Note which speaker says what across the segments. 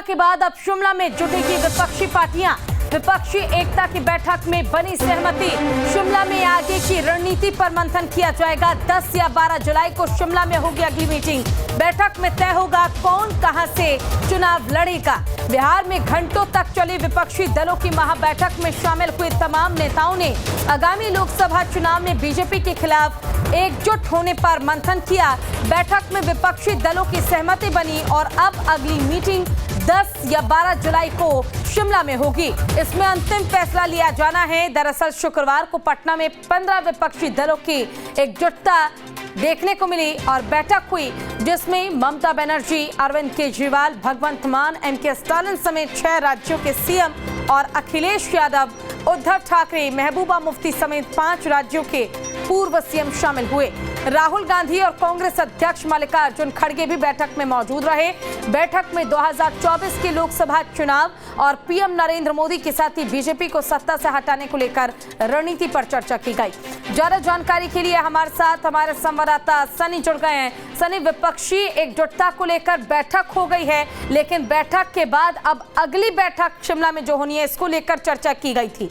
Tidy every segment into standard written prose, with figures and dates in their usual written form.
Speaker 1: के बाद अब शिमला में जुटेगी विपक्षी पार्टियां। विपक्षी एकता की बैठक में बनी सहमति। शिमला में आगे की रणनीति पर मंथन किया जाएगा। 10 या 12 जुलाई को शिमला में होगी अगली मीटिंग। बैठक में तय होगा कौन कहां से चुनाव लड़ेगा। बिहार में घंटों तक चली विपक्षी दलों की महाबैठक में शामिल हुए तमाम नेताओं ने आगामी लोकसभा चुनाव में बीजेपी के खिलाफ एकजुट होने पर मंथन किया। बैठक में विपक्षी दलों की सहमति बनी और अब अगली मीटिंग 10 या 12 जुलाई को शिमला में होगी। इसमें अंतिम फैसला लिया जाना है। दरअसल शुक्रवार को पटना में 15 विपक्षी दलों की एकजुटता देखने को मिली और बैठक हुई, जिसमें ममता बनर्जी, अरविंद केजरीवाल, भगवंत मान, एमके स्टालिन समेत 6 राज्यों के सीएम और अखिलेश यादव, उद्धव ठाकरे, महबूबा मुफ्ती समेत 5 राज्यों के पूर्व सीएम शामिल हुए। राहुल गांधी और कांग्रेस अध्यक्ष मल्लिकार्जुन खड़गे भी बैठक में मौजूद रहे। बैठक में 2024 के लोकसभा चुनाव और पीएम नरेंद्र मोदी के साथ ही बीजेपी को सत्ता से हटाने को लेकर रणनीति पर चर्चा की गई। ज्यादा जानकारी के लिए हमारे साथ हमारे संवाददाता सनी जुड़ गए हैं। सनी, विपक्षी एकजुटता को लेकर बैठक हो गई है, लेकिन बैठक के बाद अब अगली बैठक शिमला में जो होनी है, इसको लेकर चर्चा की गई थी।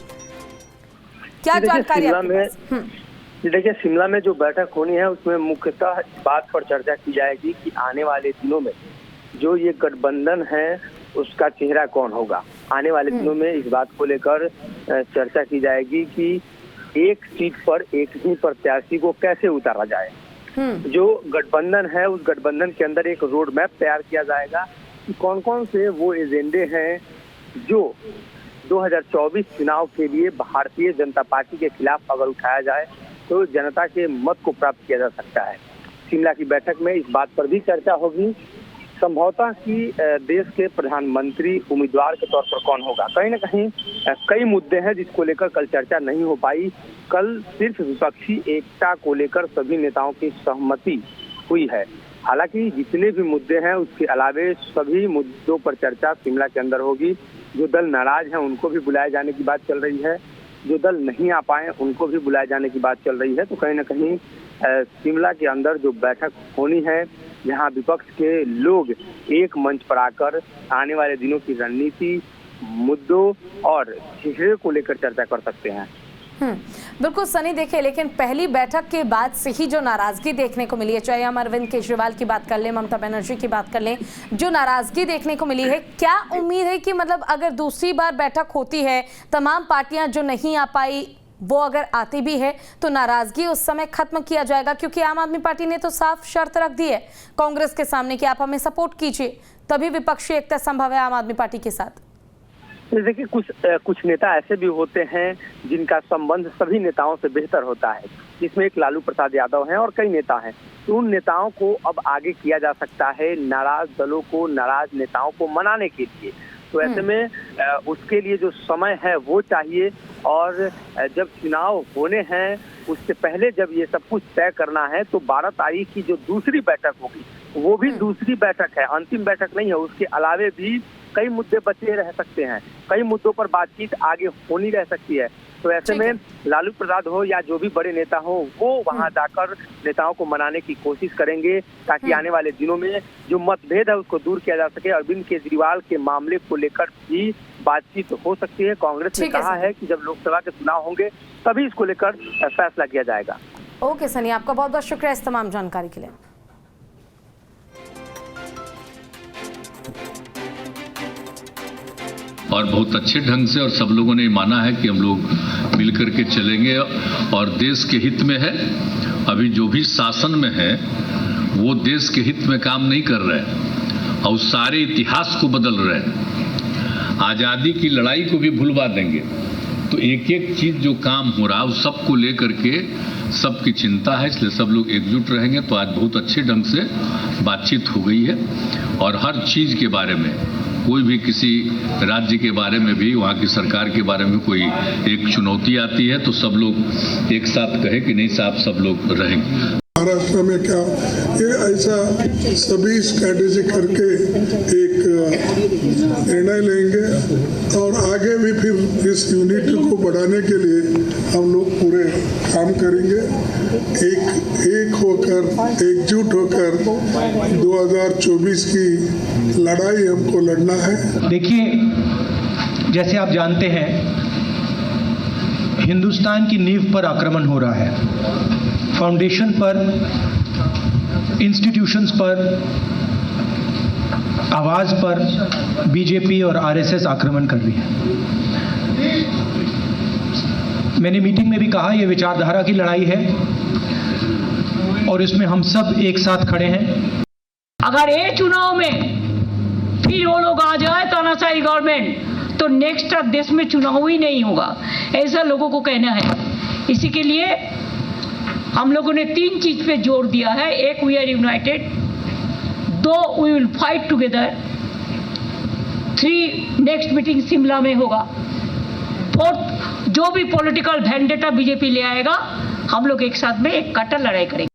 Speaker 1: क्या जानकारी?
Speaker 2: देखिए, शिमला में जो बैठक होनी है उसमें मुख्यतः इस बात पर चर्चा की जाएगी कि आने वाले दिनों में जो ये गठबंधन है उसका चेहरा कौन होगा। आने वाले दिनों में इस बात को लेकर चर्चा की जाएगी कि एक सीट पर एक ही प्रत्याशी को कैसे उतारा जाए। जो गठबंधन है उस गठबंधन के अंदर एक रोड मैप तैयार किया जाएगा कि कौन कौन से वो एजेंडे हैं जो 2024 चुनाव के लिए भारतीय जनता पार्टी के खिलाफ अगर उठाया जाए तो जनता के मत को प्राप्त किया जा सकता है। शिमला की बैठक में इस बात पर भी चर्चा होगी संभवतः कि देश के प्रधानमंत्री उम्मीदवार के तौर पर कौन होगा। कहीं ना कहीं कई मुद्दे हैं जिसको लेकर कल चर्चा नहीं हो पाई। कल सिर्फ विपक्षी एकता को लेकर सभी नेताओं की सहमति हुई है। हालांकि जितने भी मुद्दे हैं उसके अलावे सभी मुद्दों पर चर्चा शिमला के अंदर होगी। जो दल नाराज हैं उनको भी बुलाए जाने की बात चल रही है, जो दल नहीं आ पाए उनको भी बुलाए जाने की बात चल रही है। तो कहीं ना कहीं शिमला के अंदर जो बैठक होनी है, जहां विपक्ष के लोग एक मंच पर आकर आने वाले दिनों की रणनीति, मुद्दों और चेहरे को लेकर चर्चा कर सकते हैं।
Speaker 1: बिल्कुल सनी, देखिए, लेकिन पहली बैठक के बाद से ही जो नाराजगी देखने को मिली है, चाहे हम अरविंद केजरीवाल की बात कर लें, ममता बनर्जी की बात कर लें, जो नाराजगी देखने को मिली है, क्या उम्मीद है कि मतलब अगर दूसरी बार बैठक होती है, तमाम पार्टियां जो नहीं आ पाई वो अगर आती भी है तो नाराजगी उस समय खत्म किया जाएगा? क्योंकि आम आदमी पार्टी ने तो साफ शर्त रख दी है कांग्रेस के सामने कि आप हमें सपोर्ट कीजिए, तभी विपक्षी एकता संभव है आम आदमी पार्टी के साथ।
Speaker 2: देखिए, कुछ नेता ऐसे भी होते हैं जिनका संबंध सभी नेताओं से बेहतर होता है, जिसमें एक लालू प्रसाद यादव हैं और कई नेता हैं। तो उन नेताओं को अब आगे किया जा सकता है नाराज दलों को, नाराज नेताओं को मनाने के लिए। तो ऐसे में उसके लिए जो समय है वो चाहिए और जब चुनाव होने हैं उससे पहले जब ये सब कुछ तय करना है तो 12 तारीख की जो दूसरी बैठक होगी वो भी दूसरी बैठक है, अंतिम बैठक नहीं है। उसके अलावे भी कई मुद्दे बचे रह सकते हैं, कई मुद्दों पर बातचीत आगे होनी रह सकती है। तो ऐसे में लालू प्रसाद हो या जो भी बड़े नेता हो वो वहां जाकर नेताओं को मनाने की कोशिश करेंगे ताकि आने वाले दिनों में जो मतभेद है उसको दूर किया जा सके। अरविंद केजरीवाल के मामले को लेकर भी बातचीत हो सकती है। कांग्रेस ने कहा है कि जब लोकसभा के चुनाव होंगे तभी इसको लेकर फैसला किया जाएगा।
Speaker 1: ओके सनी, आपका बहुत बहुत शुक्रिया इस तमाम जानकारी के लिए।
Speaker 3: और बहुत अच्छे ढंग से और सब लोगों ने माना है कि हम लोग मिलकर के चलेंगे और देश के हित में है। अभी जो भी शासन में है वो देश के हित में काम नहीं कर रहे और सारे इतिहास को बदल रहे हैं। आज़ादी की लड़ाई को भी भुलवा देंगे। तो एक एक चीज जो काम हो रहा है उस सबको लेकर के सबकी चिंता है, इसलिए सब लोग एकजुट रहेंगे। तो आज बहुत अच्छे ढंग से बातचीत हो गई है और हर चीज के बारे में, कोई भी किसी राज्य के बारे में भी, वहाँ की सरकार के बारे में कोई एक चुनौती आती है तो सब लोग एक साथ कहे कि नहीं साहब सब लोग रहेंगे।
Speaker 4: महाराष्ट्र में क्या ये ऐसा सभी स्ट्रैटेजी करके निर्णय लेंगे और आगे भी फिर इस यूनिटी को बढ़ाने के लिए हम लोग पूरे काम करेंगे। एक होकर, एकजुट होकर 2024 की लड़ाई हमको लड़ना है।
Speaker 5: देखिए, जैसे आप जानते हैं, हिंदुस्तान की नींव पर आक्रमण हो रहा है। फाउंडेशन पर, इंस्टीट्यूशंस पर, आवाज पर बीजेपी और आरएसएस आक्रमण कर रही है। मैंने मीटिंग में भी कहा, यह विचारधारा की लड़ाई है और इसमें हम सब एक साथ खड़े हैं।
Speaker 6: अगर ये चुनाव में फिर वो लोग आ जाए तानाशाही गवर्नमेंट, तो नेक्स्ट देश में चुनाव ही नहीं होगा, ऐसा लोगों को कहना है। इसी के लिए हम लोगों ने 3 चीज पे जोर दिया है। 1, we are united. 2, we will fight together. 3, next meeting Shimla में होगा। 4, जो भी पॉलिटिकल वेंडेटा बीजेपी ले आएगा, हम लोग एक साथ में एक कट्टर लड़ाई करेंगे।